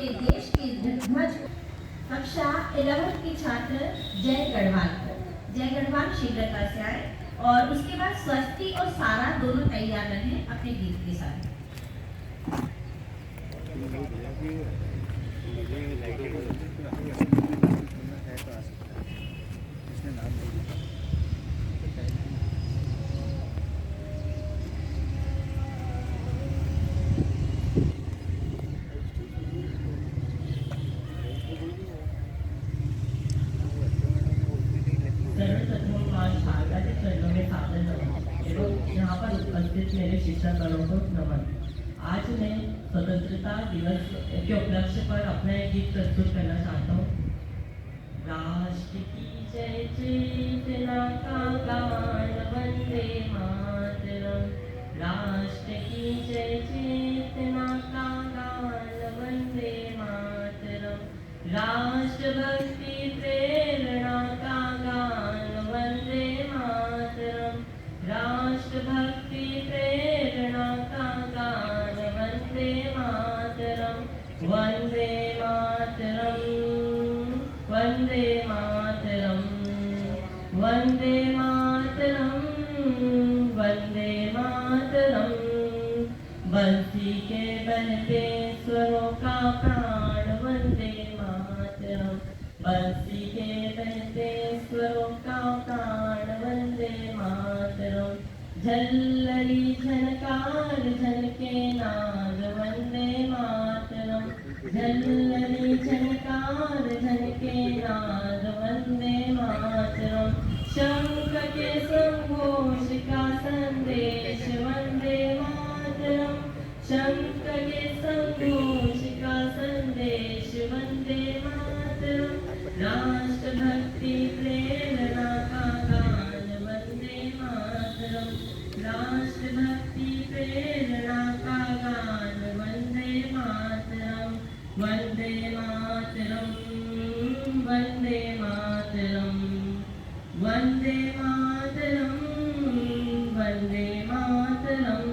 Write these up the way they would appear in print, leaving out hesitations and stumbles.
अपने देश के ध्वज कक्षा 11 की छात्र जय गढ़वाल शीघ्रता से आए और उसके बाद स्वस्ति और सारा दोनों तैयार रहे अपने गीत के साथ। यहाँ पर उपस्थित मेरे शिक्षकगणों को नमन। आज मैं स्वतंत्रता दिवस के उपलक्ष्य पर अपना एक गीत प्रस्तुत करना चाहता हूँ। राष्ट्र की जय चेतना का गान वंदे मातरम, राष्ट्र की जय चेतना का गान वंदे मातरम, राष्ट्रभक्ति प्रेरणा का गान वंदे मातरम, राष्ट्रभक्ति प्रेरणा का गान वंदे मातरम, वंदे मातरम, वंदे मातरम, वंदे मातरम, वंदे मातरम। बंसी के बहते स्वरों का प्राण वंदे मातरम, बंसी के बहते स्वरों का प्राण वंदे मातरम, झल्लरी झनकार झनके नाद वंदे मातरम, झल्लरी झनकार झनके नाद वंदे मातरम, शंख के संघोष का संदेश वंदे मातरम, शंख के संघोष का संदेश वंदे मातरम, राष्ट्रभक्ति प्रेरणा का गान वंदे मातरम, राष्ट्रभक्ति प्रेरणा का गान वंदे मातरम, वंदे मातरम, वंदे मातरम, वंदे मातरम, वंदे मातरम।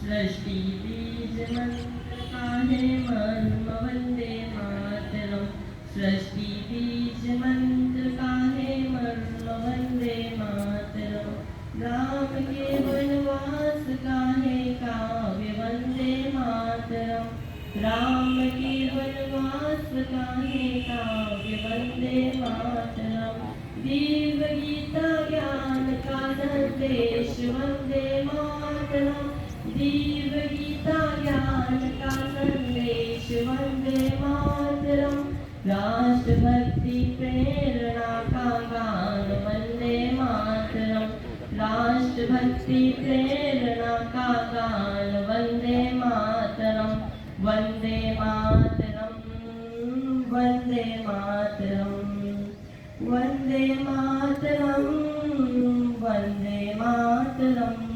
सृष्टि बीज मंत्र का है मर्म वंदे मातरम, सृष्टि बीज मंत्र का है मर्म वंदे मातरम, राम के वनवास का है काव्य वंदे मातरम, राम के वनवास का है काव्य वंदे मातरम, दिव्य गीता ज्ञान का संदेश वंदे मातरम, दिव्य गीता ज्ञान का संदेश वंदे मातरम, राष्ट्रभक्ति प्रेरणा का गान वंदे मातरम, राष्ट्रभक्ति प्रेरणा का गान वंदे मातरम, वंदे मातरम, वंदे मातरम, वंदे मातरम, वंदे मातरम।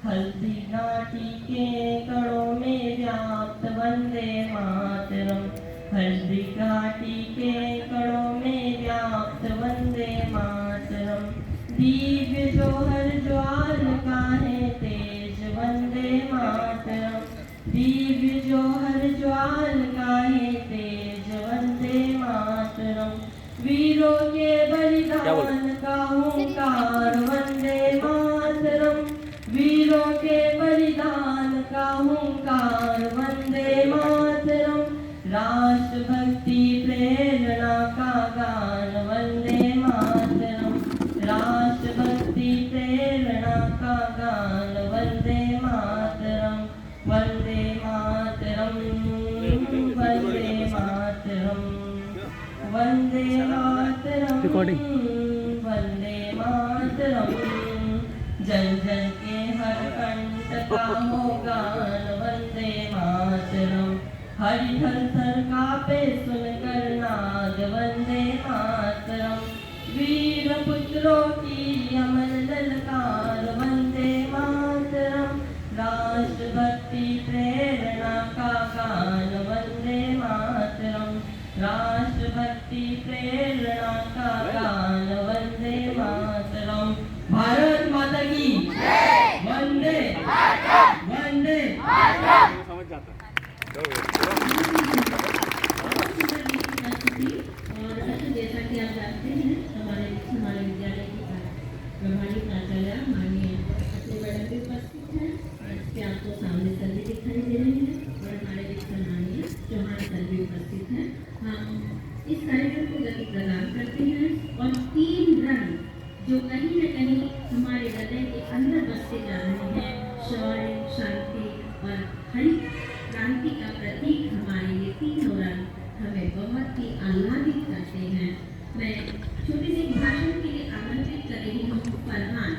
हल्दी घाटी के कणों में व्याप्त वंदे मातरम, हल्दी घाटी के कणों में व्याप्त वंदे मातरम, दिव्य जोहर ज्वाल का है तेज वंदे मातरम, दिव्य जोहर ज्वाल का है तेज वंदे मातरम, वीरों के बलिदान का हुंकार वंदे मातरम, वीरों के बलिदान का हुंकार वंदे मातरम, राष्ट्रभक्ति प्रेरणा का गान वंदे मातरम, राष्ट्रभक्ति प्रेरणा का गान वंदे मातरम, वंदे मातरम, वंदे मातरम, वंदे मातरम, वंदे मातरम। जन जन के हर कंठ का हो गान वंदे मातरम, हरि थर थर कांपे सुनकर नाद वंदे मातरम, वीर पुत्रों की अमर ललकार वंदे मातरम, राष्ट्रभक्ति प्रेरणा का गान वंदे मातरम, राष्ट्रभक्ति प्रेरणा का गान वंदे मातरम। भारत माता की वंदे वंदे। हम इस कार्यक्रम को गति प्रदान करते हैं और तीन रंग जो कहीं न कहीं हमारे हृदय के अंदर बसते जा रहे हैं, शौर्य, शांति और हरित क्रांति का प्रतीक हमारे ये तीनों रंग हमें बहुत ही आह्लादित करते हैं। मैं छोटे से भाषण के लिए आमंत्रित कर रही हूँ फरहान।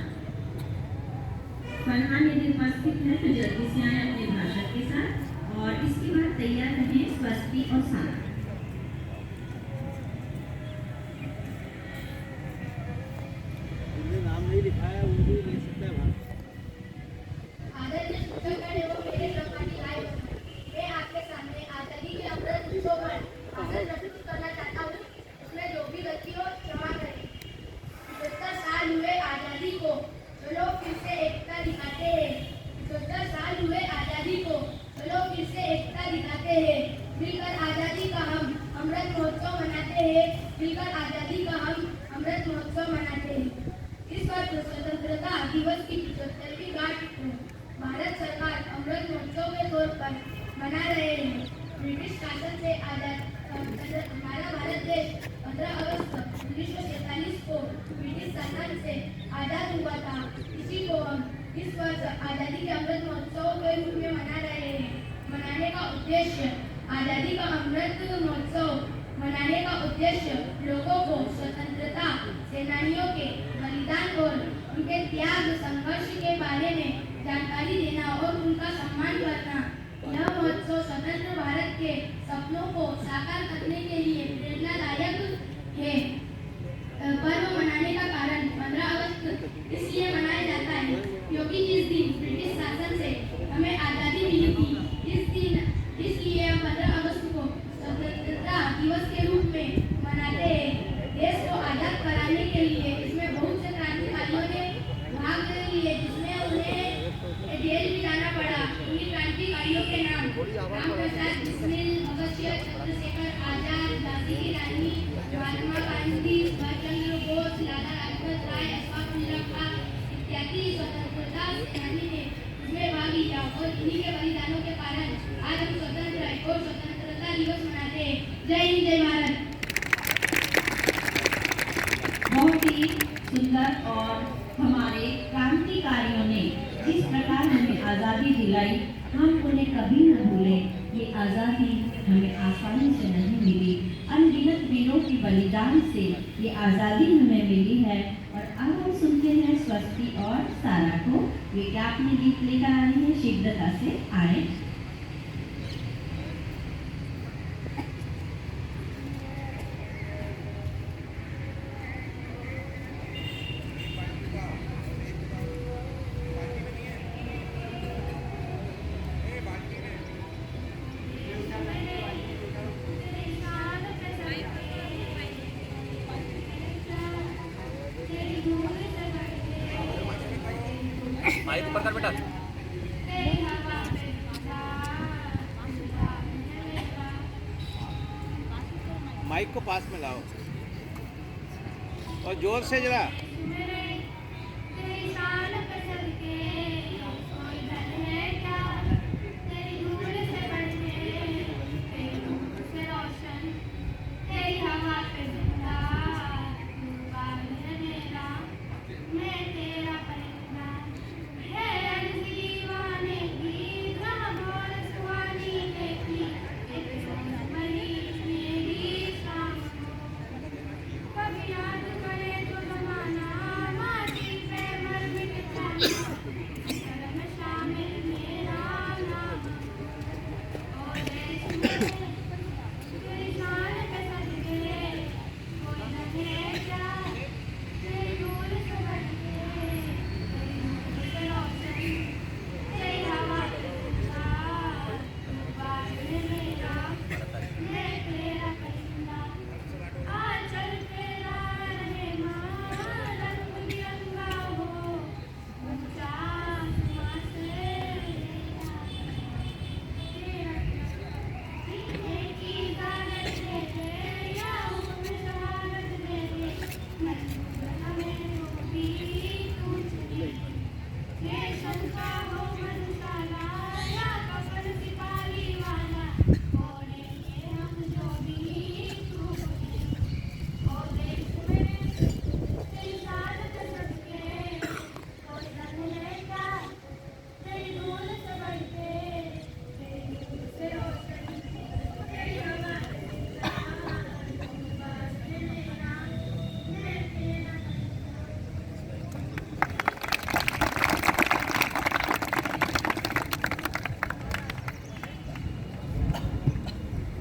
फरहान यदि उपस्थित है तो जल्दी से आए अपने भाषण के साथ और इसके बाद तैयार रहें स्वस्ति और सारा। नाम नहीं लिखा है वो भी ले सकता है भाई। आदरणीय शिक्षकगण एवं मेरे सहपाठी भाई बहन, मैं आपके सामने आजादी के अमृत महोत्सव पर भाषण प्रस्तुत करना चाहता हूँ। उसमें जो भी गलती हो क्षमा करें। 75 साल हुए आजादी को, चलो फिर से एकता दिखाते हैं। 75 साल हुए आजादी को, चलो फिर से एकता दिखाते हैं। मिलकर आजादी का हम अमृत महोत्सव मनाते हैं। मिलकर आजादी का हम अमृत महोत्सव मनाते हैं। इस बार स्वतंत्रता दिवस की 75वीं गांठ भारत सरकार अमृत महोत्सव के तौर पर मना रहे हैं। ब्रिटिश शासन से आजाद हमारा भारत देश 15 अगस्त 1947 को ब्रिटिश शासन से आजाद हुआ था। इसी को हम इस वर्ष आजादी के अमृत महोत्सव के रूप में मना रहे हैं। मनाने का उद्देश्य आजादी का अमृत महोत्सव मनाने का उद्देश्य लोगों को स्वतंत्रता सेनानियों के बलिदान और उनके त्याग संघर्ष के बारे में जानकारी देना और उनका सम्मान करना। यह महोत्सव स्वतंत्र भारत के सपनों को साकार करने के लिए प्रेरणादायक है। पर्व मनाने का कारण 15 अगस्त इसलिए मनाया जाता है क्योंकि इस दिन ब्रिटिश शासन से हमें आज़ादी मिली थी। इसलिए हम 15 अगस्त को स्वतंत्रता दिवस के रूप में मनाते हैं। देश को आजाद कराने के लिए इसमें बहुत से क्रांतिकारियों ने भाग लिए, जिसमें उन्हें जेल भी जाना पड़ा। उन्हीं क्रांतिकारियों के नाम रामप्रसाद बिस्मिल, भगत सिंह, चंद्रशेखर आजाद, झांसी की रानी, महात्मा गांधी, सुभाष चंद्र बोस, लाला लाजपत राय, अशफाक उल्लाह खां इत्यादि स्वतंत्रता सेनानी ने इसमें भाग लिया और इन्हीं के बलिदानों के कारण आज हम स्वतंत्र है और स्वतंत्रता दिवस मनाते हैं। जय हिंद, जय भारत। बहुत ही सुंदर और हमारे क्रांतिकारियों ने जिस प्रकार हमें आज़ादी दिलाई, हम उन्हें कभी न भूलें। ये आज़ादी हमें आसानी से नहीं मिली, अनगिनत वीरों की बलिदान से ये आज़ादी हमें मिली है। और अब हम सुनते हैं स्वस्ति और सारा को। वे क्या अपने गीत लेकर आ रही हैं, शीघ्रता से आए। माइक ऊपर कर बेटा। माइक को पास में लाओ और जोर से जरा।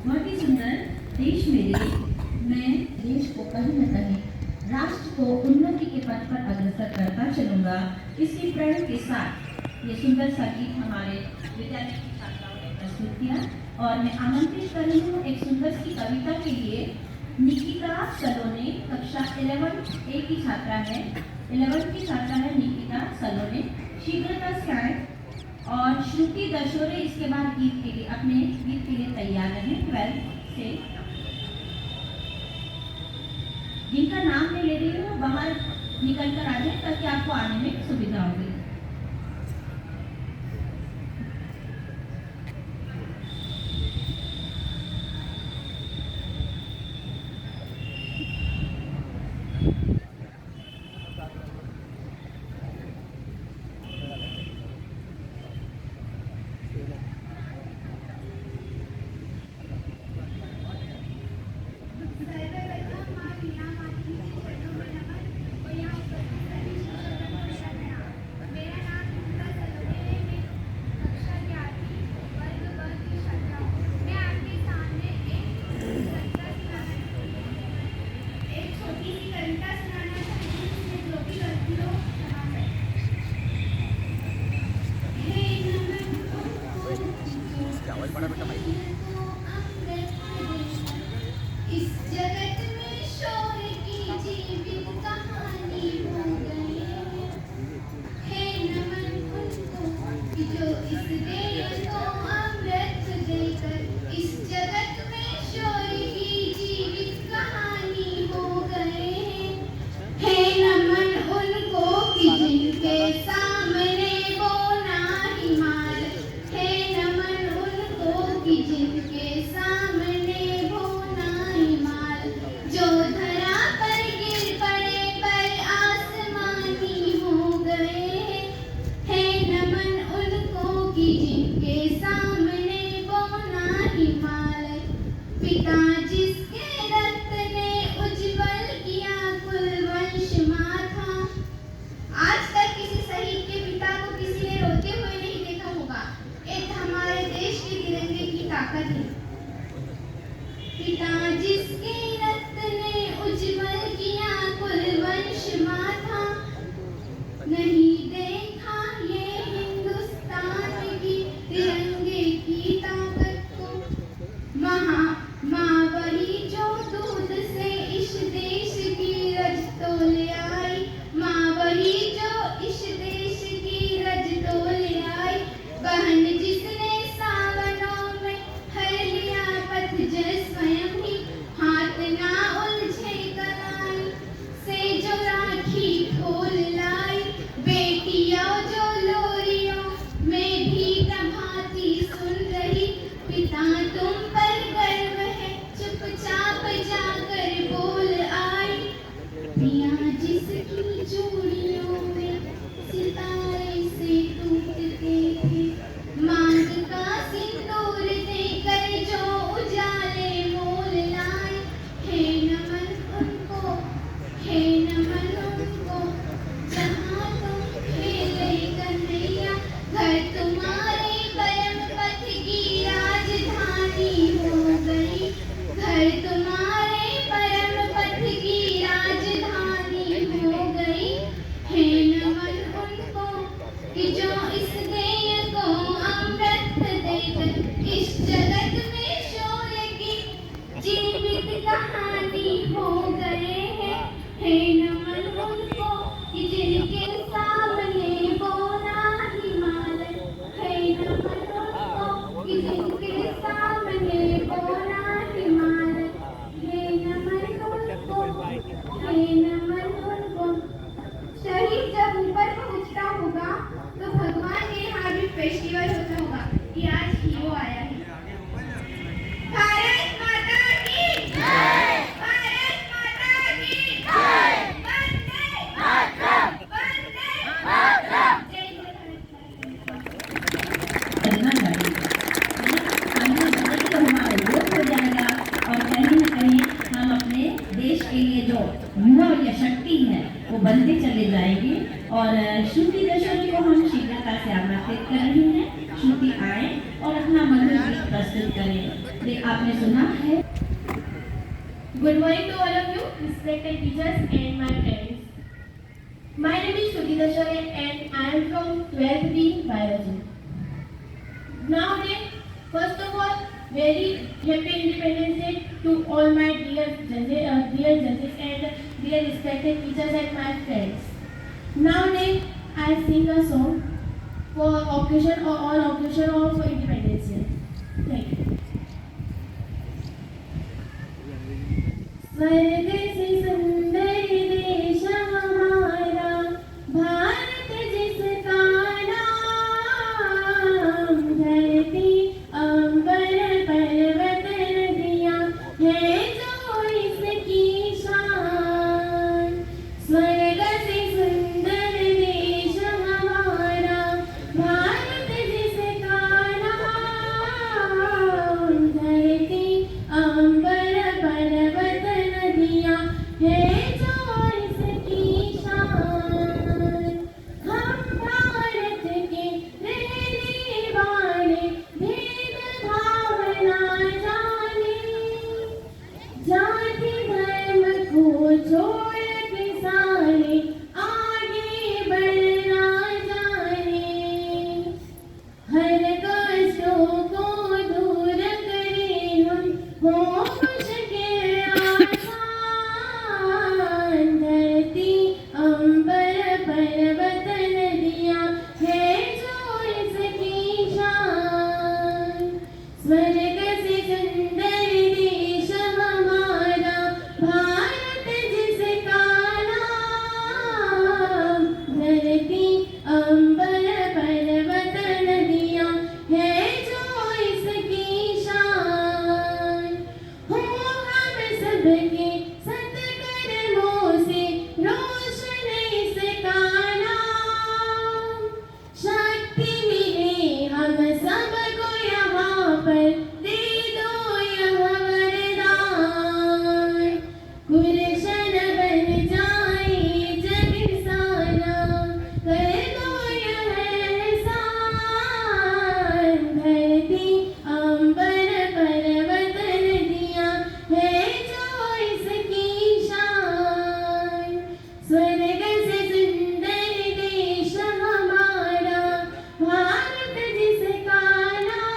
बहुत ही सुंदर देश मेरे, मैं देश को कहीं न कहीं राष्ट्र को उन्नति के पथ पर अग्रसर करता चलूँगा। इसी प्रण के साथ ये सुंदर सा गीत हमारे विद्यालय की छात्राओं ने प्रस्तुत किया और मैं आमंत्रित कर रही हूँ एक सुंदर सी कविता के लिए निकिता सलोने, कक्षा 11A की छात्रा है, 11th की छात्रा है निकिता सलोने, शीघ्रता से आए। और श्रुति दशोरे इसके बाद गीत के लिए अपने गीत के लिए तैयार रहें 12th से। जिनका नाम मैं ले रही हूँ बाहर निकल कर आ जाए ताकि आपको आने में सुविधा होगी। इस जगत में शोर की जीवित कहानी हो गई है नमन उनको कि जो इस देश को अमृत देकर इस जगत में शोर की जीवित कहानी हो गए है नमन उनको कि जिनके सामने वो ना हिमालय है नमन उनको कि जिनके सामने जो धरा पर गिर पड़े पर आसमानी हो गए है नमन उनको कि जिनके सामने वो ना हिमालय पिता जिसके रक्त ने उज्जवल किया कुलवंश माथा। आज तक किसी शहीद के पिता को किसी ने रोते हुए नहीं देखा होगा। एक हमारे देश के तिरंगे की ताकत है। पिता जिसके रक्त ने उज्जवल किया कुलवंश माथा, नहीं देखा ये हिंदुस्तान की तिरंगे की ताकत को। माँ वही जो दूध से इस देश की रज तोले आई, माँ वही जो इस देश की रज तोले आई। बहन जिसने सावनों में हर लिया पथ जय स्वयं ही हाथ ना उलझे कलाई से जो राखी आपने सुना है। Good morning to all of you, respected teachers and my friends. My name is Shruti Dashare and I am from 12th B Biology. Nowadays, first of all, very happy Independence Day to all my dear judges and dear respected teachers and my friends. Nowadays, I sing a song for occasion or on occasion of Independence Day. Thank you. स्वर्ग से सुंदर देश हमारा भारत जिसका नाम, धरती अंबर पर्वत नदियाँ है जो इसकी शान। स्वर्ग से सुंदर देश हमारा भारत जिसका नाम, धरती अंबर पर्वत नदियाँ है जो इसकी शान। हम भारत के रहने वाले भेदभाव ना जाने, जाति धर्म को छोड़ के सारे आगे बढ़ना जाने। हर कष्टों को दूर करें हम, हो मुश्किल आसान। धरती अंबर पर्वत नदियाँ है जो इसकी शान। स्वर्ग से सुंदर देश हमारा भारत जिसका नाम, धरती अंबर पर्वत नदियाँ है जो इसकी शान। हो हम सबके सत्कर्मों से रोशन इसका नाम, शक्ति मिले हम सबको यहाँ पर, दे दो यह वरदान। गुलशन बन जाए जग सारा, कर दो यह एहसान। धरती अंबर पर्वत नदियाँ है जो इसकी शान। स्वर्ग से सुंदर देश हमारा भारत जिसका नाम,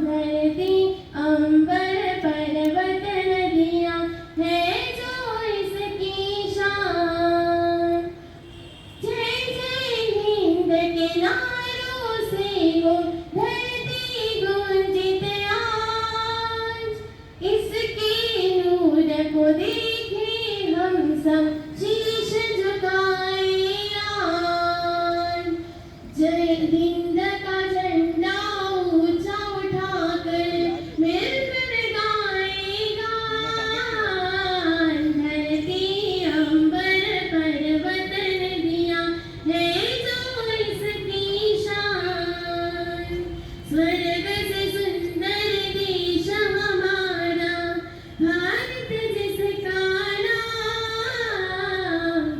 धरती अंबर पर्वत नदियाँ है जो इसकी शान। जय जय हिंद के नारों से हो धरती गूंजित आज, इसके नूर को देखे हम सब शीश झुकाए आज। जय हिंद का झंडा ऊंचा उठाकर मिलकर गाए गान। धरती अंबर पर्वत नदियाँ है जो इसकी शान। स्वर्ग से सुंदर देश हमारा भारत जिसका नाम,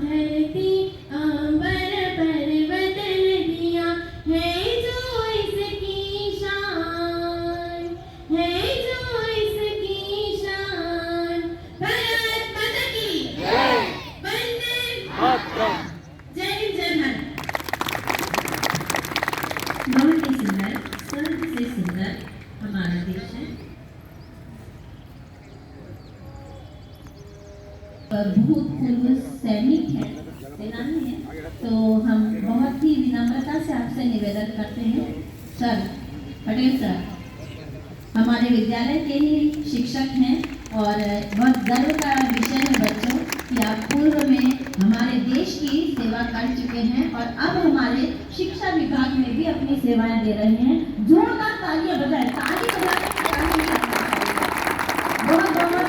धरती अंबर पर्वत नदियाँ है जो इसकी शान, है जो इसकी शान। भारत माता की जय, वंदे मातरम, जय जगन्नाथ। बहुत ही सुंदर, स्वर्ग से सुंदर हमारा देश है। भूतपूर्व सैनिक है, सेनानी है, तो हम बहुत ही विनम्रता से आपसे निवेदन करते हैं। सर पटेल सर हमारे विद्यालय के ही शिक्षक हैं और बहुत गर्व का विषय है बच्चों कि आप पूर्व में हमारे देश की सेवा कर चुके हैं और अब हमारे शिक्षा विभाग में भी अपनी सेवाएं दे रहे हैं। जोरदार तालियां बजाएं, ताली बजाने की ताली नहीं करना चाहिए। बहुत बहुत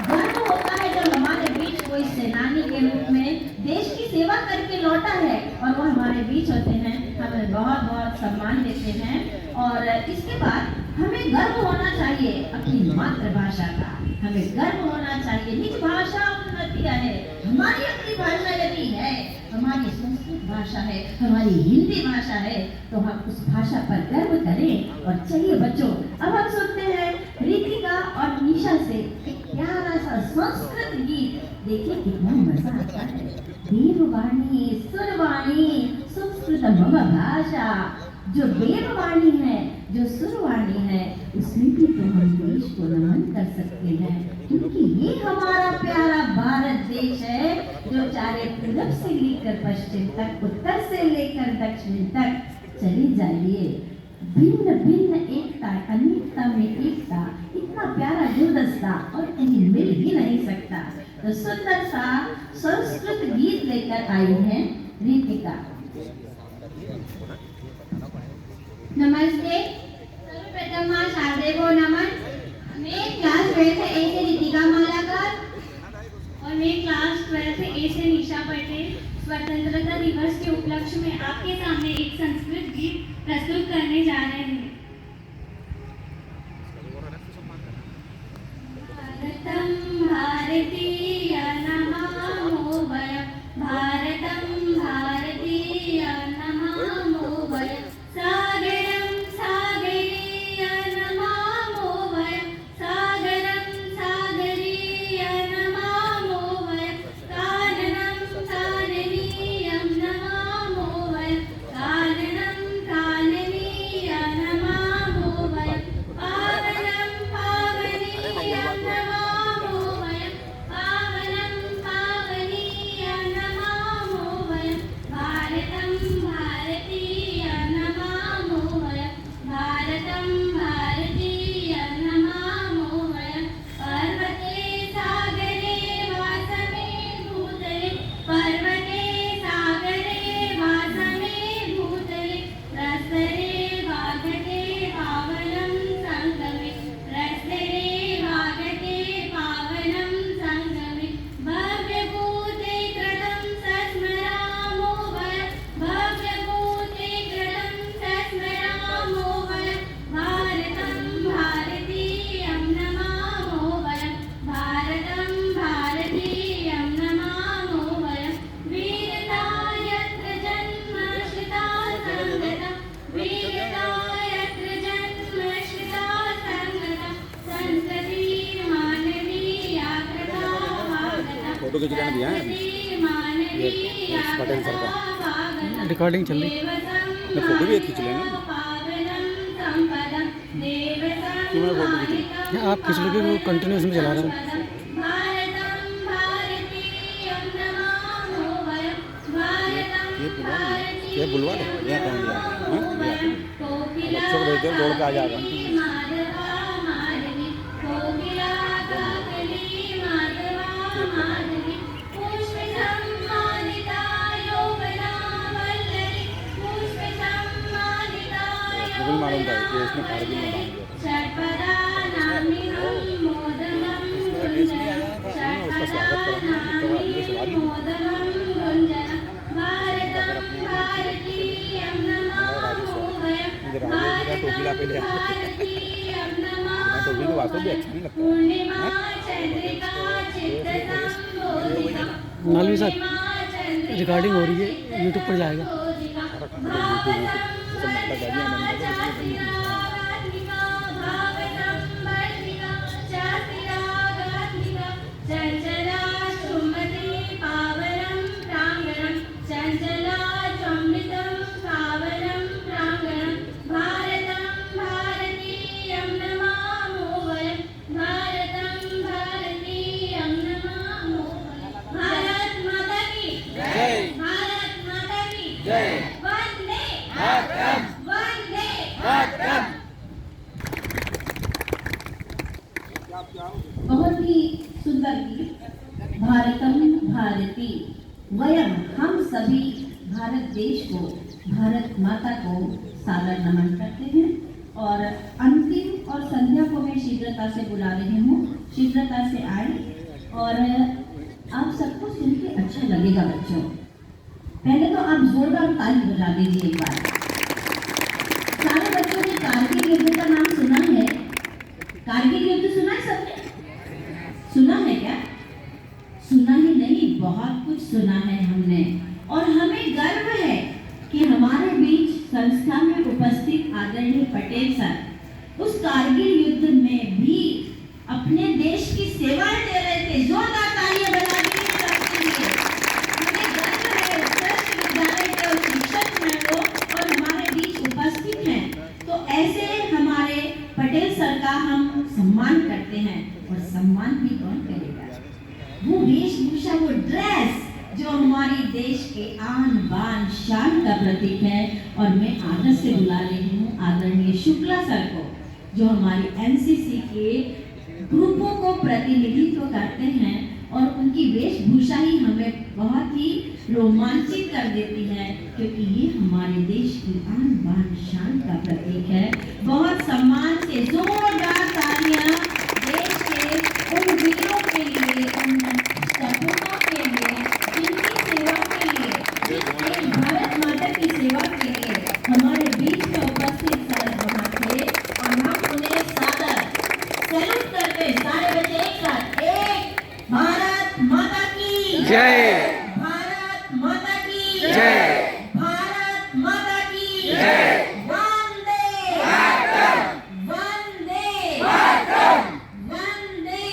गर्व होता है जब हमारे बीच कोई सेनानी के रूप में देश की सेवा करके लौटा है और वो हमारे बीच होते हैं, हमें बहुत बहुत सम्मान देते हैं। और इसके बाद हमें गर्व होना चाहिए अपनी मातृभाषा का, हमें गर्व होना चाहिए। निज भाषा उन्नति है, हमारी अपनी भाषा यदि है, हमारी संस्कृति भाषा है, हमारी हिंदी भाषा है, तो हम उस भाषा पर गर्व करें। और चलिए बच्चों, अब हम सुनते हैं रितिका और निशा से एक प्यारा सा संस्कृत गीत। देखिए कितना मजा आता है। देववाणी सुरवाणी संस्कृत मम भाषा। जो देववाणी है, जो सुरवाणी है, उसमें भी तो हम देश को नमन कर सकते हैं, क्योंकि ये हमारा प्यारा भारत देश है, जो चाहे पूरब से लेकर पश्चिम तक, उत्तर से लेकर दक्षिण तक। चले जाइए, भिन्न भिन्न एकता, अनेकता में एकता, इतना प्यारा गुलदस्ता और कहीं मिल ही नहीं सकता। तो सुंदर सा संस्कृत गीत लेकर आई है रितिका। नमस्ते, सर्वप्रथम माँ शारदे को नमन। मैं क्लास 12 से ए से रितिका मालाकर और मैं क्लास 12 से ए से निशा पटेल स्वतंत्रता दिवस के उपलक्ष्य में आपके सामने एक संस्कृत गीत प्रस्तुत करने जा रहे हैं। भारतं भारतीय नमामो वयं, भारतं भारतीय नमामो वयं, सागरं सागरीय नमामो वयं, सागरं सागरीय नमामो वयं, काननं काननीयं नमामो वयं, काननं काननीयं नमामो वयं, पावनं पावनीयं नमामो वयं, पावनं पावनीयं नमामो वयं, भारतं भारतीयं नमामो वयं, भारतं भारतीयं नमामो वयं, पर्वते सागरे वासमे भूतले, पर्वते सागरे वासमे भूतले, रसरे वागते पावनं संगमे, रसरे वागते पावनं संगमे, भव्यभूते कृतं सस्मरामो वयं, भव्यभूते कृतं सस्मरामो वयं, भारतं भारतीयं नमामो वयं, भारतं भारतीयं नमामो वयं, वीरता यत्र जन्मश्रिता संगता, वीरता यत्र जन्मश्रिता संगता, संस्कृतिर्मानवीया कृता भागता, फोटो खींच लेना भैया। संस्कृतिर्मानवीया पटेल सर का। कृता भागता, रिकॉर्डिंग चल रही। मैं फोटो भी एक खींच लेना। क्यों मैं फोटो खींचूं? आप खींच लोगे, वो कंटिन्यूस में चला रहा हूँ। ये बुलवा दो, यहाँ कौन लिया? हाँ, ये बच्चों को भेज दो, दौड़ के आ जाएगा। मुझे भी मालूम था कि इसने कारगिल में बांध दिया। उसका स्वागत करेंगे, तो ये सवारी टोपी ला पे ले टोपी के वास्तव भी अच्छा नहीं लगता। मालवी साहब, रिकॉर्डिंग हो रही है, यूट्यूब पर जाएगा। बहुत ही सुंदर गीत। भारतम भारती वयम, हम सभी भारत देश को, भारत माता को सादर नमन करते हैं। और अंतिम और संध्या को मैं शीघ्रता से बुला रही हूँ, शीघ्रता से आए और आप सबको सुन के अच्छा लगेगा बच्चों। पहले तो आप जोरदार ताली बजा दीजिए एक बार। सारे बच्चों ने कारगिल युद्ध का नाम सुना है? कारगिल युद्ध सुना है सबने? सुना है क्या? सुना ही नहीं, बहुत कुछ सुना है हमने। और हमें गर्व पटेल सर उस कारगिल युद्ध में भी अपने देश की सेवाएं दे रहे थे। जोरदार तालियां बजा दीजिए सबके लिए। हमें गर्व है श्रेष्ठ विद्यालय के और शिक्षक हैं वो और हमारे बीच उपस्थित हैं। तो ऐसे हमारे पटेल सर का हम सम्मान करते हैं। और सम्मान भी कौन करेगा? वो वेशभूषा, वो ड्रेस जो हमारी देश के आन बान शान का प्रतीक है। और मैं आदर से बुला रही हूँ आदरणीय शुक्ला सर को, जो हमारी एनसीसी के ग्रुपों को प्रतिनिधित्व करते हैं। और उनकी वेशभूषा ही हमें बहुत ही रोमांचित कर देती है, क्योंकि ये हमारे देश की आन बान शान का प्रतीक है। बहुत सम्मान से जोरदार तालियां देश के उन वीरों के लिए, उन सपूतों के लिए जिनकी सेवा के लिए, भारत माता की सेवा के लिए हमारे बीच में उपस्थित सर वहाँ थे। और हम उन्हें सादर सैल्यूट करते। सारे बच्चे एक साथ, एक भारत माता की जय। भारत माता की जय। भारत माता की जय। वंदे वंदे वंदे।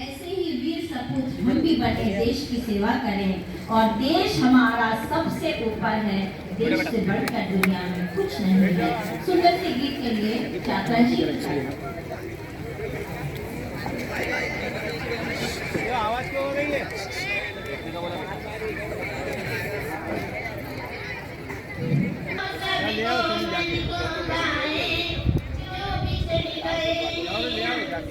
ऐसे ही वीर सपूत हम भी बने, देश की सेवा करें। और देश हमारा सबसे ऊपर है, देश से बढ़कर दुनिया में कुछ नहीं है। सुंदर से गीत के लिए छात्रा जी आवाज क्यों हो रही है? ले आओ तुम जाके। ले आओ जाके।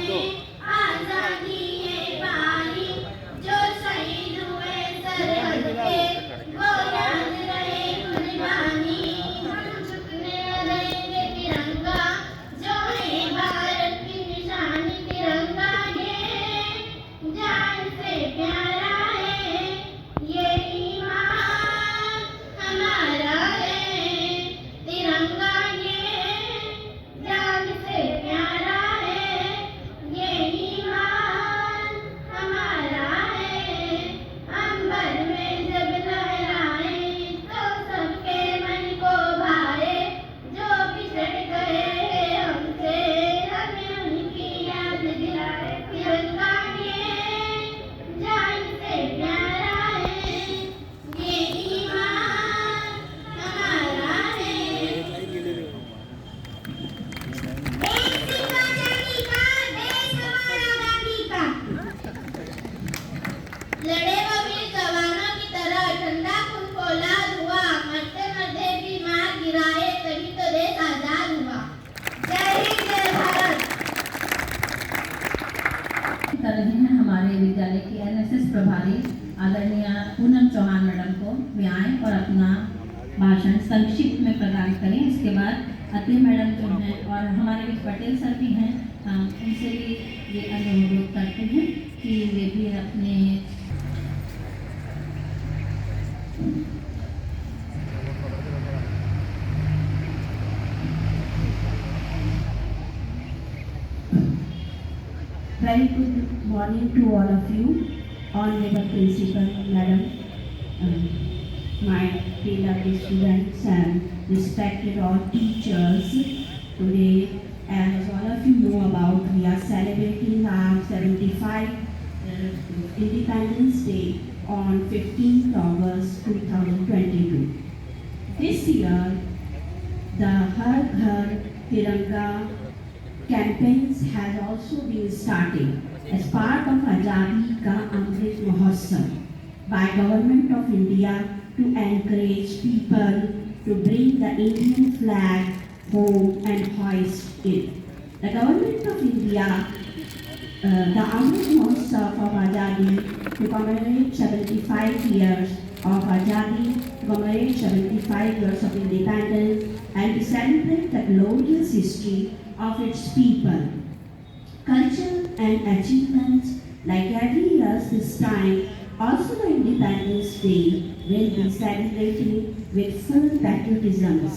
दो आजादी पाई जो शहीद हुए सरहद पे, वो याद रहे कुर्बानी। हम झुकने रहेंगे तिरंगा, जो है भारत की निशानी। तिरंगा ये जान से प्यारा है, ये ईमान हमारा है। तिरंगा ये जान से प्यारा है, ये ईमान हमारा है। अंबर में जब लहराए तो सबके मन को भाए, जो पिछड़ गए हैं हमसे हमें उनकी याद दिलाए। तिरंगा ये जान से प्यारा है, ये ईमान हमारा है। देश आजादी का, देश हमारा आजादी का। लड़े वो वीर जवानों की तरह, ठंडा खून फौलाद हुआ। मरते मरते भी मार गिराए, तभी तो देश आजाद हुआ। जय हिंद, जय भारत। कर रहे हैं हमारे विद्यालय की एनएसएस प्रभारी आदरणीय पूनम चौहान मैडम को वे आएं और अपना भाषण संक्षिप्त में प्रदान करें। इसके बाद अति मैडम जो हैं और हमारे बीच पटेल सर भी हैं, उनसे भी ये अनुरोध करते हैं कि वे भी अपने Very good morning to all of you, Honorable Principal, Madam, my beloved students and respected all teachers. Today, as all of you know about, we are celebrating our 75 Independence Day on 15th August 2022. This year, the Har Ghar Tiranga campaigns has also been started as part of Azadi Ka Amrit Mahotsav by Government of India to encourage people to bring the Indian flag home and hoist it. The Government of India, the Amrit Mahotsav of Azadi to commemorate 75 years of Azadi, to commemorate 75 years of independence and to celebrate the glorious history of its people. Culture and achievements like every year this time, also the Independence Day will be celebrated with full patriotism.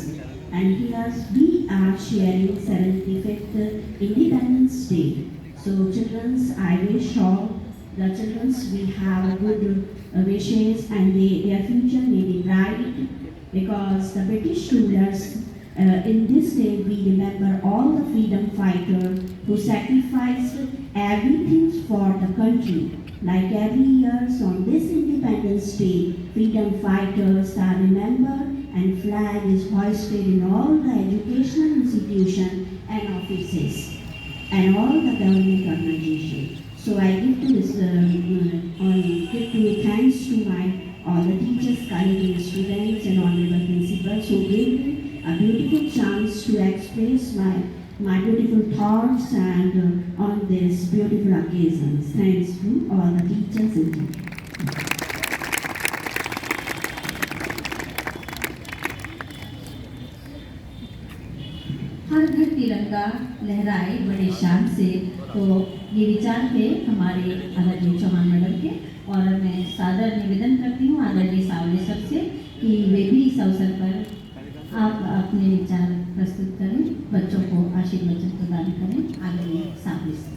And here we are sharing 75th Independence Day. So children, I wish all the children we have good wishes and their future may be bright, because the British rulers in this day we remember all the freedom fighters who sacrificed everything for the country. Like every year on this Independence Day, freedom fighters are remembered and flag is hoisted in all the educational institutions and offices and all the government organizations. So I give to thanks to all the teachers, colleagues, students and honorable principals who gave me a beautiful chance to express my beautiful thoughts and on this beautiful occasions. Thanks to all the teachers and teachers. हर घर तिरंगा लहराए बड़े शान से, तो ये विचार थे हमारे आदरणीय चौहान मैडम के, और मैं सादर निवेदन करती हूँ आदरणीय सावले सर से कि वे भी इस अवसर पर आप अपने विचार प्रस्तुत करें, बच्चों को आशीर्वचन प्रदान करें। आदरणीय सावले सर।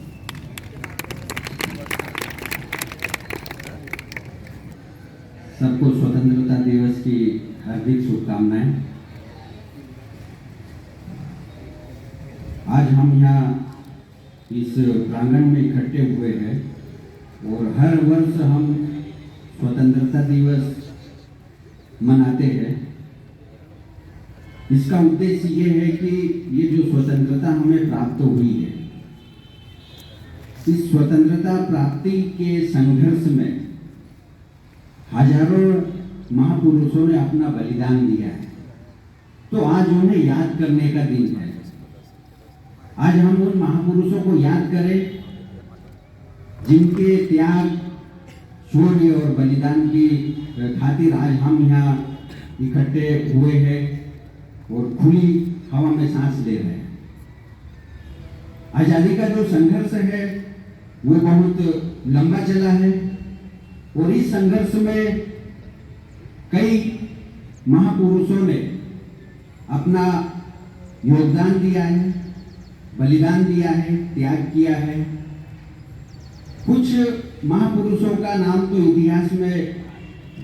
सबको स्वतंत्रता दिवस की हार्दिक शुभकामनाएं। आज हम यहाँ इस प्रांगण में इकट्ठे हुए हैं और हर वर्ष हम स्वतंत्रता दिवस मनाते हैं। इसका उद्देश्य ये है कि ये जो स्वतंत्रता हमें प्राप्त हुई है, इस स्वतंत्रता प्राप्ति के संघर्ष में हजारों महापुरुषों ने अपना बलिदान दिया है, तो आज उन्हें याद करने का दिन है। आज हम उन महापुरुषों को याद करें जिनके त्याग, शौर्य और बलिदान की खातिर आज हम यहाँ इकट्ठे हुए हैं और खुली हवा में सांस ले रहे हैं। आजादी का जो संघर्ष है वो बहुत लंबा चला है और इस संघर्ष में कई महापुरुषों ने अपना योगदान दिया है, बलिदान दिया है, त्याग किया है। कुछ महापुरुषों का नाम तो इतिहास में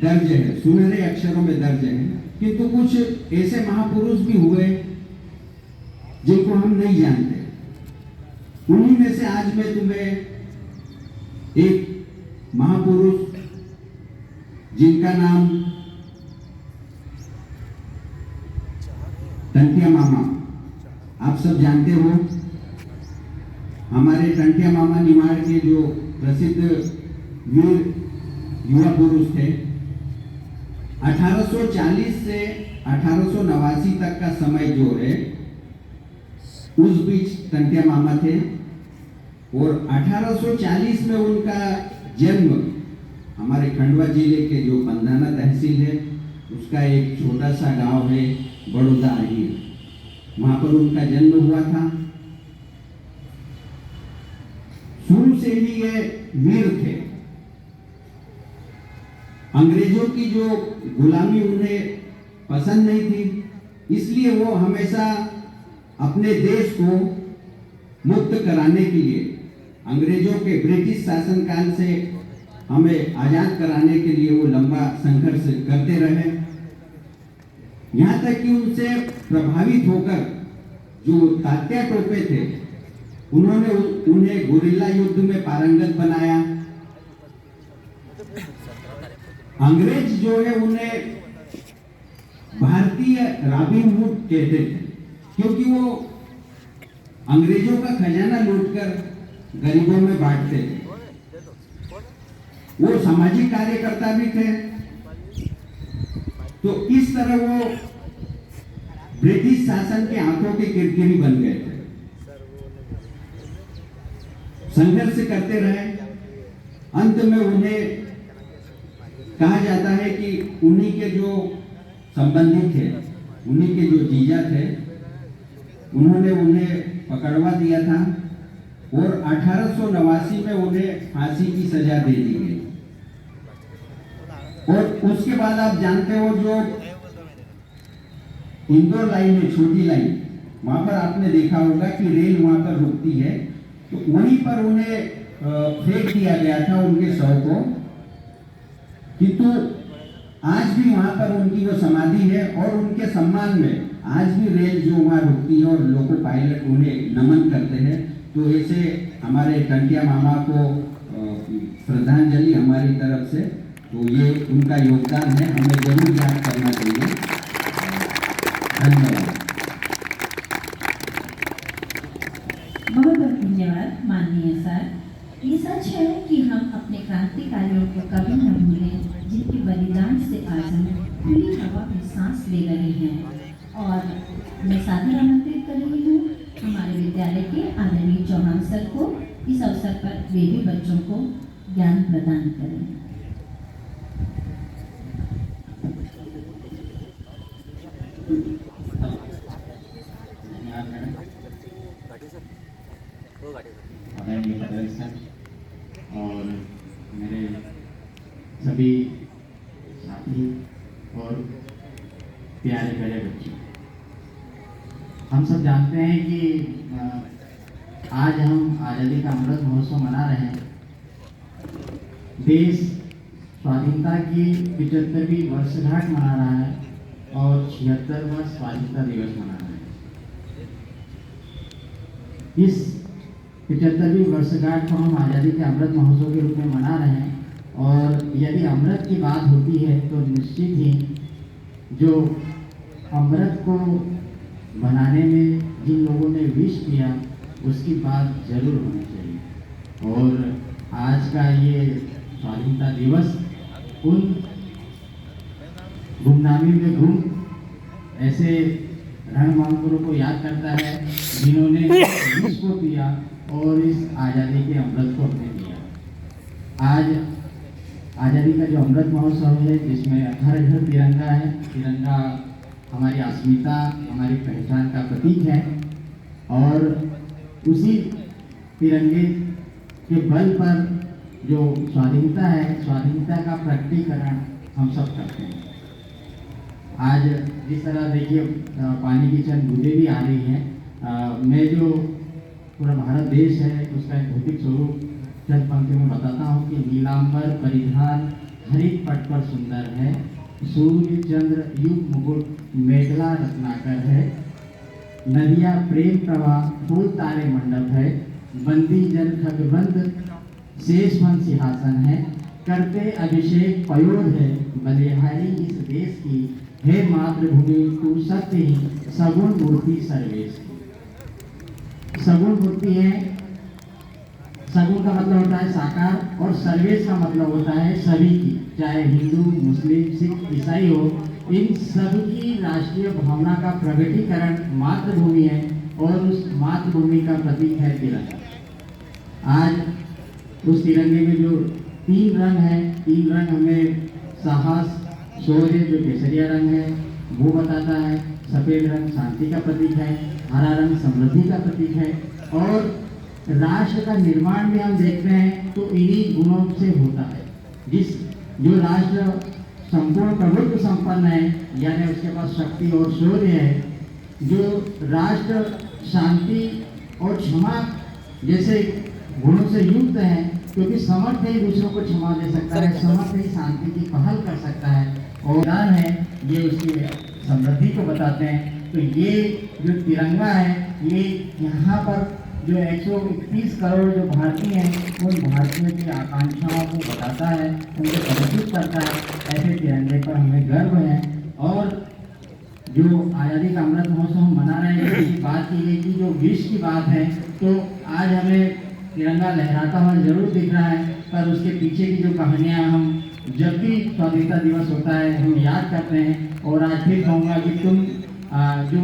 दर्ज है, सुनहरे अक्षरों में दर्ज है, किंतु कुछ ऐसे महापुरुष भी हुए जिनको हम नहीं जानते। उन्हीं में से आज मैं तुम्हें एक महापुरुष जिनका नाम टंटिया मामा, आप सब जानते हो। हमारे टंटिया मामा निमाड़ के जो प्रसिद्ध वीर युवा पुरुष थे, 1840 से 1889 तक का समय जो है उस बीच टंटिया मामा थे और 1840 में उनका जन्म हमारे खंडवा जिले के जो पंधाना तहसील है उसका एक छोटा सा गांव है बड़ौदा अहीर, वहां पर उनका जन्म हुआ था। शुरू से ही ये वीर थे। अंग्रेजों की जो गुलामी उन्हें पसंद नहीं थी, इसलिए वो हमेशा अपने देश को मुक्त कराने के लिए अंग्रेजों के ब्रिटिश शासनकाल से हमें आजाद कराने के लिए वो लंबा संघर्ष करते रहे। यहाँ तक कि उनसे प्रभावित होकर जो तात्या टोपे थे, उन्होंने उन्हें गुरिल्ला युद्ध में पारंगत बनाया। अंग्रेज जो है उन्हें भारतीय रॉबिन हुड कहते थे, क्योंकि वो अंग्रेजों का खजाना लूटकर गरीबों में बांटते थे। वो सामाजिक कार्यकर्ता भी थे। तो इस तरह वो ब्रिटिश शासन के आंखों के किरकिरी बन गए थे। संघर्ष करते रहे। अंत में उन्हें कहा जाता है कि उन्हीं के जो संबंधी थे, उन्हीं के जो जीजा थे, उन्होंने उन्हें पकड़वा दिया था और 1889 में उन्हें फांसी की सजा दे दी गई। और उसके बाद आप जानते हो जो इंदौर लाइन है, छोटी लाइन, वहां पर आपने देखा होगा कि रेल वहां पर रुकती है, तो वहीं पर उन्हें फेंक दिया गया था उनके शव को। किंतु आज भी वहां पर उनकी वो समाधि है और उनके सम्मान में आज भी रेल जो वहां रुकती है और लोको पायलट उन्हें नमन करते हैं। तो ऐसे हमारे टंटिया मामा को श्रद्धांजलि हमारी तरफ से। तो ये उनका योगदान है, हमें जरूर याद करना चाहिए। धन्यवाद। बहुत बहुत धन्यवाद माननीय सर। ये सच है कि हम अपने क्रांतिकारियों को कभी न भूलें, जिनके बलिदान से आज हम खुली हवा में सांस ले रहे हैं। और मैं सादर आमंत्रित कर रही हूँ हमारे विद्यालय के आदरणीय चौहान सर को, इस अवसर पर वे भी बच्चों को ज्ञान प्रदान करें। और मेरे सभी साथी और प्यारे प्यारे बच्चे, हम सब जानते हैं कि आज हम आज़ादी का अमृत महोत्सव मना रहे हैं। देश स्वाधीनता की 75वीं वर्षगांठ मना रहा है और 76वां स्वाधीनता दिवस मना रहा है। इस 75वीं वर्षगांठ को हम आज़ादी के अमृत महोत्सव के रूप में मना रहे हैं। और यदि अमृत की बात होती है तो निश्चित ही जो अमृत को बनाने में जिन लोगों ने विश किया उसकी बात जरूर होनी चाहिए। और आज का ये स्वाधीनता दिवस उन गुमनामी में गुम ऐसे रणबांकुरों को याद करता है जिन्होंने विष को पिया और इस आज़ादी के अमृत को हमने दिया। आज आज़ादी का जो अमृत महोत्सव है, जिसमें घर घर तिरंगा है, तिरंगा हमारी अस्मिता, हमारी पहचान का प्रतीक है। और उसी तिरंगे के बल पर जो स्वाधीनता है, स्वाधीनता का प्रकटीकरण हम सब करते हैं। आज जिस तरह देखिए पानी की चंद बूंदें भी आ रही हैं, मैं जो पूरा भारत देश है उसका एक भौतिक स्वरूप चंद पंक्तियों में बताता हूँ कि नीलांबर परिधान हरित पट पर सुंदर है, सूर्य चंद्र युग मुकुट मेघला रत्नाकर है, नदियाँ प्रेम प्रवाह फूल तारे मंडप है, बंदी जन खगबंद शेष मन सिंहासन है, करते अभिषेक पयोर है, बलिहारी इस देश की हे मातृभूमि तू सत्य ही सगुण मूर्ति सर्वेश की। सगुण मूर्ति है, सगुण का मतलब होता है साकार और सर्वेश का मतलब होता है सभी की, चाहे हिंदू मुस्लिम सिख ईसाई हो, इन सबकी राष्ट्रीय भावना का प्रगटीकरण मातृभूमि है और उस मातृभूमि का प्रतीक है तिरंगा। आज उस तिरंगे में जो 3 रंग हैं, 3 रंग हमें साहस शौर्य जो केसरिया रंग है वो बताता है, सफ़ेद रंग शांति का प्रतीक है, हरा रंग समृद्धि का प्रतीक है। और राष्ट्र का निर्माण भी हम देखते हैं तो इन्हीं गुणों से होता है। जो राष्ट्र संपूर्ण प्रभुत्व संपन्न है, यानी उसके पास शक्ति और शौर्य है, जो राष्ट्र शांति और क्षमा जैसे गुणों से युक्त हैं, क्योंकि समर्थ ही दूसरों को क्षमा दे सकता है, समर्थ ही शांति की पहल कर सकता है और दान है ये उसकी समृद्धि को बताते हैं। तो ये जो तिरंगा है ये यहाँ पर जो 131 करोड़ जो भारतीय हैं उन भारतीयों की आकांक्षाओं को बताता है, उनको प्रदर्शित करता है। ऐसे तिरंगे पर हमें गर्व है। और जो आज़ादी का अमृत महोत्सव हम मना रहे हैं, इसकी बात की गई कि जो विश्व की बात है, तो आज हमें तिरंगा लहराता हुआ जरूर दिख रहा है, पर उसके पीछे की जो कहानियाँ हम जब भी स्वतंत्रता दिवस होता है हम याद करते हैं। और आज फिर कहूँगा कि तुम जो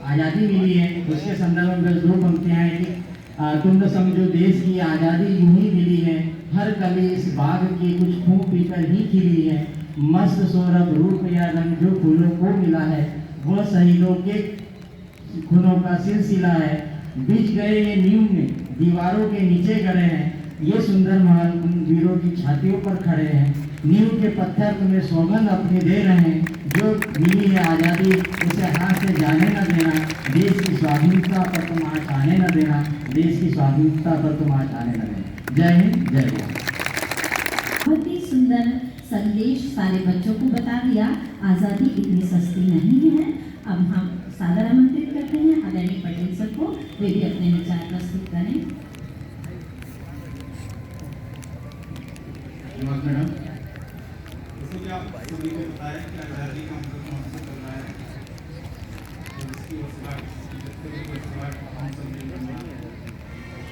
आज़ादी मिली है उसके संदर्भ में बस 2 पंक्तियाँ हैं कि तुम तो समझो देश की आज़ादी यूं ही मिली है, हर कली इस बाग की कुछ फूंक पीकर ही खिली है, मस्त सौरभ रूप या रंग जो फूलों को मिला है, वह शहीदों के खूनों का सिलसिला है, बिछ गए ये नींव में दीवारों के नीचे गड़े हैं, ये सुंदर महल उन वीरों की छातियों पर खड़े हैं, नींव के पत्थर तुम्हें सौगंध अपनी दे रहे हैं, जो मिली है आज़ादी उसे हाथ से जाने न देना, देश की स्वाधीनता पर तुम आज आने न देना, देश की स्वाधीनता पर तुम आज आने न देना। जय हिंद, जय भारत। बहुत ही सुंदर संदेश सारे बच्चों को बता दिया। आज़ादी इतनी सस्ती नहीं है। अब हम सादर आमंत्रित करते हैं आदरणीय पटेल सर को, वे भी अपने विचार प्रस्तुत करें। मैडम, जैसे कि आप सभी को बताया कि आज़ादी का अमृत महोत्सव चल रहा है, तो इसकी वर्षगांठ हम सब मिलकर मनाएं।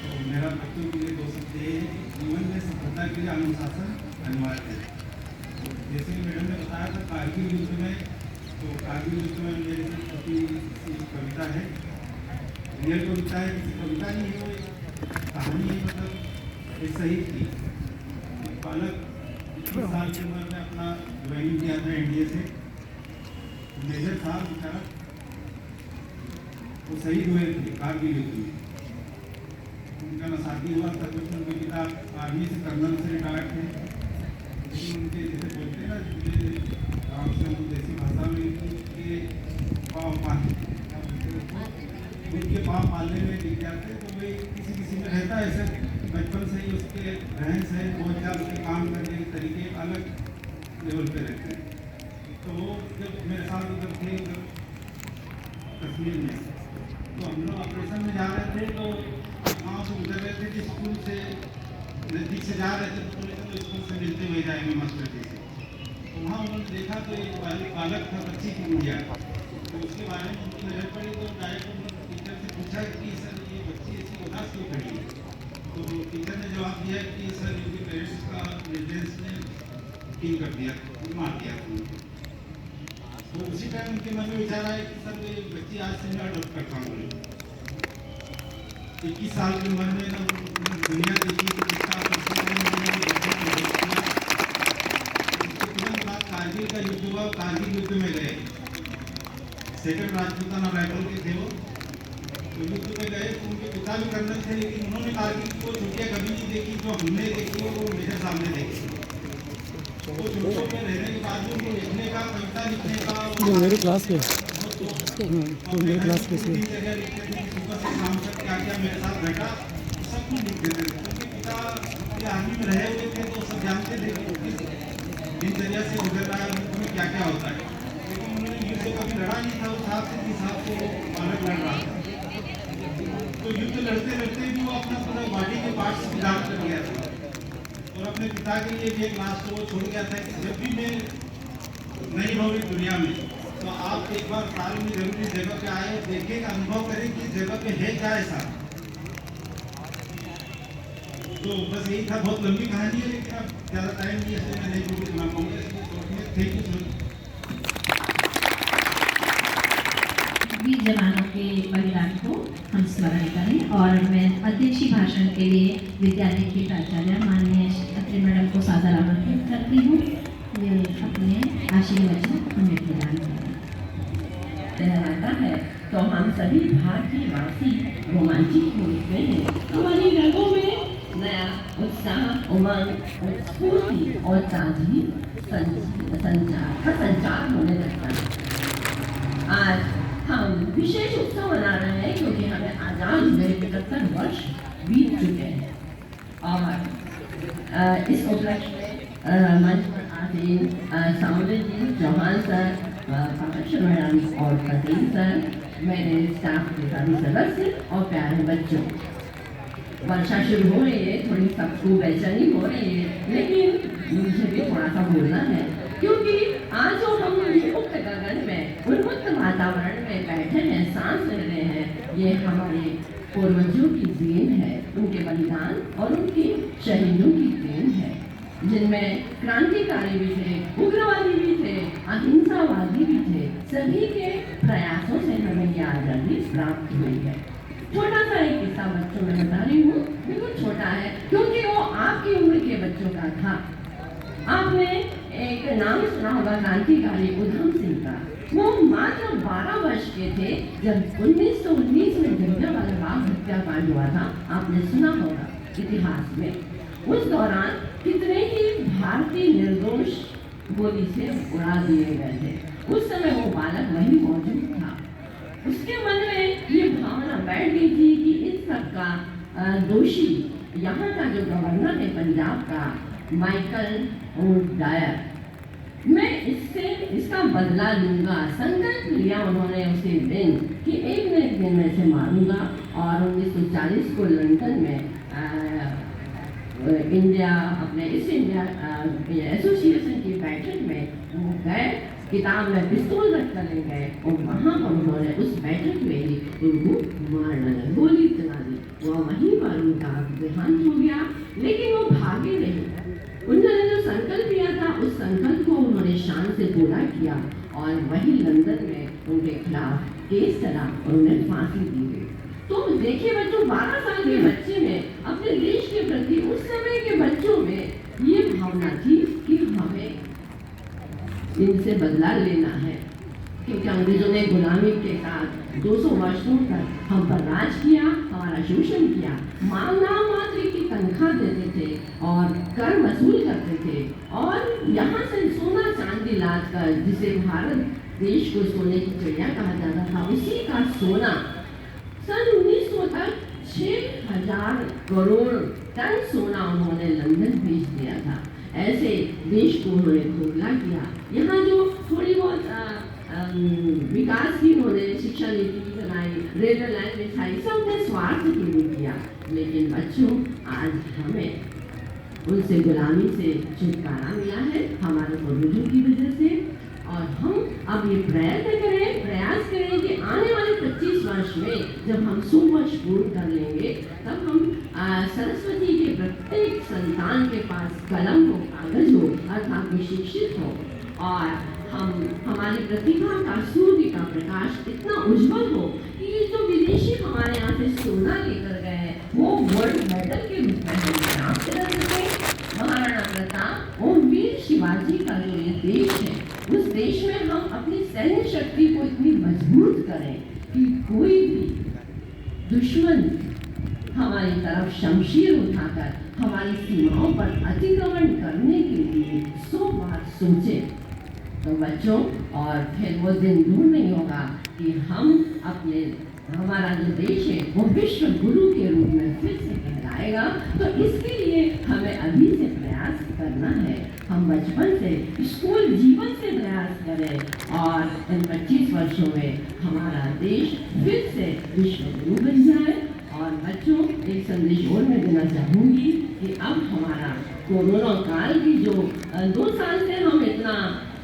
तो मेरा बच्चों के लिए 2 शब्द ये है कि जीवन में सफलता के लिए अनुशासन अनिवार्य है। तो जैसे कि मैडम ने बताया था कारगिल युद्ध में, तो कारगिल युद्ध में मेरी छोटी सी कविता है, रियल कविता है, किसी कविता नहीं है, वो एक कहानी है। मतलब एक शहीद की बालक 21 साल की उम्र में अपना ज्वाइनिंग किया था एनडीए से, मेजर था बेचारा, वो शहीद हुए थे कारगिल युद्ध में। उनका ना शादी हुआ था, कुछ उनके पिता आर्मी से कर्नल से रिटायर्ड थे, लेकिन उनके जैसे बोलते हैं ना गाँव से हम देसी भाषा में उनके पाँव पालने में दिख जाते, तो वही किसी में रहता है ऐसे बचपन से ही उसके रहन सहन बोलचाल उसके काम करने के तरीके अलग लेवल पे रहते हैं। तो वो जब मेरे साथ उधर थे उधर कश्मीर में, तो हम लोग ऑपरेशन में जा रहे थे, तो गाँव से गुजर रहे थे कि स्कूल से नज़दीक से जा रहे थे, तो बोले तो स्कूल से मिलते हुए जाएंगे मास्टर जी से। तो वहाँ उन्होंने देखा तो एक बालक था, बच्ची की गुड़िया, तो उसके बारे में उनकी नजर पड़ी, तो डायरेक्ट उन्होंने टीचर से पूछा कि सर ये बच्ची ऐसी उदास क्यों खड़ी है। तो टीचर ने जवाब दिया कि सर इनके पेरेंट्स का रेजिडेंस ने किल कर दिया, मार दिया। तो उसी टाइम उनके मन में विचार आया कि सर ये बच्ची आज से मैं अडॉप्ट करता हूँ। 21 साल की उम्र में ना दुनिया देखी कि किसका तुरंत बाद कारगिल का युद्ध हुआ, कारगिल युद्ध में गए, 2nd राजपूताना बैटल के थे वो, तो युद्ध में गए। तो उनके पिता भी कर्नल थे, लेकिन उन्होंने कारगिल की वो छुट्टियाँ कभी नहीं देखी जो हमने देखी वो मेरे सामने देखी। वो छुट्टियों में रहने के बाद उनको लिखने का, कविता लिखने का, मेरी क्लास के मेरी क्लास के जगह लिखते थे कि सुबह से शाम तक क्या क्या मेरे साथ बैठा, सब कुछ लिख देते थे। उनके पिता आर्मी में रहे हुए थे, तो सब जानते थे कि दिनचर्या से गुजर रहा है, उनमें क्या क्या होता है, लेकिन उन्होंने युद्ध कभी लड़ा नहीं था उस हिसाब से वो बालक लड़ रहा था। तो युद्ध लड़ते लड़ते भी वो अपना पूरा बॉडी के पार्ट्स की दान कर गया था, और अपने पिता के लिए भी एक लास्ट वो छोड़ गया था कि जब भी मैं नहीं रहूँगी दुनिया में, तो आप एक बार साल में जरूर इस जगह पे आए, देखें, अनुभव करें कि इस जगह पे है क्या ऐसा। तो बस यही था, बहुत लंबी कहानी है, लेकिन अब ज़्यादा टाइम नहीं है, इसलिए मैं नहीं पूरी सुना पाऊंगा, इसलिए थैंक यू सर। वीर जवानों के बलिदान को हम स्मरण करें, और मैं अध्यक्षीय भाषण के लिए विद्यालय की प्राचार्य माननीय अत्रे मैडम को सादर आमंत्रित करती हूँ। ये अपने आशीर्वचन हमें प्रदान करें। लहराता है तो हम सभी भारतीयवासी रोमांचित हो उठते हैं। हमारी रगों में नया उत्साह, उमंग, स्फूर्ति और ताजगी संचार होने लगता है। आज हम विशेष उत्सव मना रहे हैं क्योंकि हमें आजाद हुए 75 वर्ष बीत चुके हैं। और इस उपलक्ष्य में मंच पर आसीन साउंडर जी, चौहान सर, प्रोफेसर मैडम और पटेल सर, मेरे स्टाफ के सभी सदस्य और प्यारे बच्चों, वर्षा शुरू हो रही है, थोड़ी सबको बेचैनी हो रही है, लेकिन मुझे भी थोड़ा सा बोलना है क्योंकि आज जो हम मुक्त गगन में, उन्मुक्त वातावरण में बैठे हैं, सांस ले रहे हैं, ये हमारे पूर्वजों की देन है, उनके बलिदान और उनके शहीदों की देन है, जिनमें क्रांतिकारी भी थे, उग्रवादी भी थे, अहिंसावादी भी थे। सभी के प्रयासों से हमें ये आज़ादी प्राप्त हुई है। छोटा सा एक किस्सा बच्चों में बता रही हूँ, बिल्कुल छोटा है क्योंकि वो आपकी उम्र के बच्चों का था। आपने एक नाम सुना होगा क्रांतिकारी उधम सिंह का। वो मात्र 12 वर्ष के थे जब 1919 में जलियांवाला बाग हत्याकांड हुआ था। आपने सुना होगा इतिहास में। उस दौरान कितने ही भारतीय निर्दोष गोली से उड़ा दिए गए थे। उस समय वो बालक वहीं मौजूद था। उसके मन में ये भावना बैठ गई थी कि इस सब का दोषी यहाँ का जो गवर्नर है पंजाब का, माइकल डायर, मैं इसका बदला लूंगा। संकल्प लिया उन्होंने उसी दिन कि एक न एक दिन मैं इसे मारूंगा। और 1940 को लंदन में इंडिया अपने ईस्ट इंडिया एसोसिएशन की बैठक में वो गए, किताब में पिस्तौल रख कर ले गए और वहाँ पर उन्होंने उस बैठक में ही उनको मार डाला, गोली चला दी। वो वहीं पर उनका देहांत हो गया, लेकिन वो भागे नहीं। उन्होंने जो संकल्प लिया था उस संकल्प को उन्होंने शान से पूरा किया और वहीं लंदन में उनके खिलाफ केस चला और उन्हें फांसी दी गई। तो देखिए बच्चों, 12 साल के बच्चे में अपने देश के प्रति उस समय के बच्चों में ये भावना थी कि हमें इनसे बदला लेना है, क्योंकि अंग्रेजों ने गुलामी के साथ 200 वर्षों तक हम पर राज किया, हमारा शोषण किया, नामात्र की तनख्वाह देते थे और कर वसूल करते थे और यहाँ से सोना चांदी लाद कर, जिसे भारत देश को सोने की चिड़िया कहा जाता था, उसी का सोना सन 1900 तक 6000 करोड़ टन सोना उन्होंने लंदन भेज दिया था। ऐसे देश को उन्होंने खोखला किया। यहाँ जो थोड़ी बहुत विकास की उन्होंने शिक्षा नीति बनाई, रेलवे लाइन बिछाई, सब ने स्वार्थ के लिए किया। लेकिन बच्चों, आज हमें उनसे गुलामी से छुटकारा मिला है हमारे पूर्वजों की वजह से। और हम अब ये प्रयास करें कि आने वाले 25 वर्ष में जब हम 100 वर्ष पूर्ण कर लेंगे, तब हम सरस्वती के प्रत्येक संतान के पास कलम हो, कागज हो, अर्थात वो शिक्षित हो और हमारी प्रतिभा का, सूर्य का प्रकाश इतना उज्जवल हो कि ये जो विदेशी हमारे यहाँ से सोना लेकर गए हैं वो वर्ल्ड मेडल के रूप में हम प्राप्त कर सकें। महाराणा प्रताप और वीर शिवाजी का जो ये देश है, उस देश में हम अपनी सैन्य शक्ति को इतनी मजबूत करें कि कोई भी दुश्मन हमारी तरफ शमशीर उठाकर हमारी सीमाओं पर अतिक्रमण करने के लिए 100 बार सोचे। तो बच्चों, और फिर वो दिन दूर नहीं होगा कि हमारा जो देश है वो विश्व गुरु के रूप में फिर से कहलाएगा। तो इसके लिए हमें अभी से प्रयास करना है। हम बचपन से, स्कूल जीवन से प्रयास करें और इन 25 वर्षों में हमारा देश फिर से विश्व गुरु बन जाए। और बच्चों, एक संदेश और मैं देना चाहूँगी कि अब हमारा कोरोना काल की जो 2 साल से हम इतना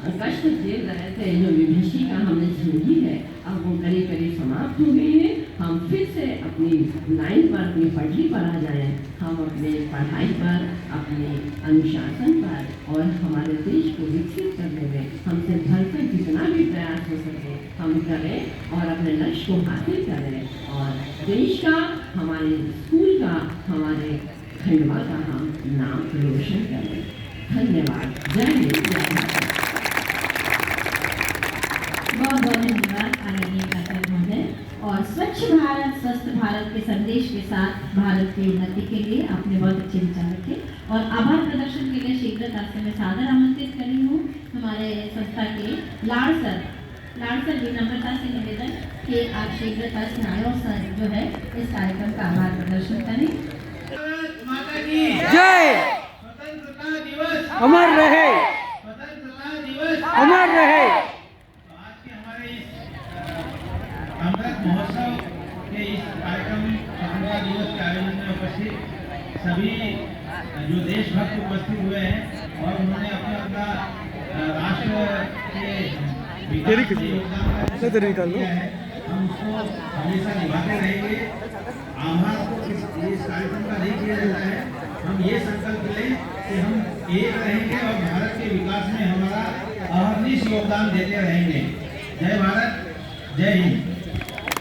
कष्ट झेल रहे थे, जो विभीषिका हमने झेली है, अब वो करीब करीब समाप्त हो गई है। हम फिर से अपनी लाइन पर, अपनी पटरी पर आ जाएं। हम अपने पढ़ाई पर, अपने अनुशासन पर और हमारे देश को विकसित करने में हमसे भरकर जितना भी प्रयास हो सके हम करें और अपने लक्ष्य को हासिल करें और देश का, हमारे स्कूल का, हमारे खंडवा का हम नाम रोशन करें। धन्यवाद। जय हिंद, जय भारत। बहुत बहुत धन्यवाद आदरणीय प्राचार्य महोदय। और स्वच्छ भारत स्वस्थ भारत के संदेश के साथ भारत की उन्नति के लिए आपने बहुत अच्छे विचार रखे और आभार प्रदर्शन के लिए शीघ्रता से मैं सादर आमंत्रित कर रही हूँ हमारे संस्था के लाड़ सर भी नम्रता से निवेदन कि आप शीघ्रता से आए और सर जो है इस कार्यक्रम का आभार प्रदर्शन करें। माता की सभी जो देशभक्त उपस्थित हुए हैं और उन्होंने अपना अपना राष्ट्र के विकास में योगदान दिया है, हम उसको हमेशा निभाते रहेंगे। आभार को इस कार्यक्रम का नहीं किया जाता है। हम ये संकल्प लें कि हम एक रहेंगे और भारत के विकास में हमारा अहर्निश योगदान देते रहेंगे। जय भारत, जय हिंद।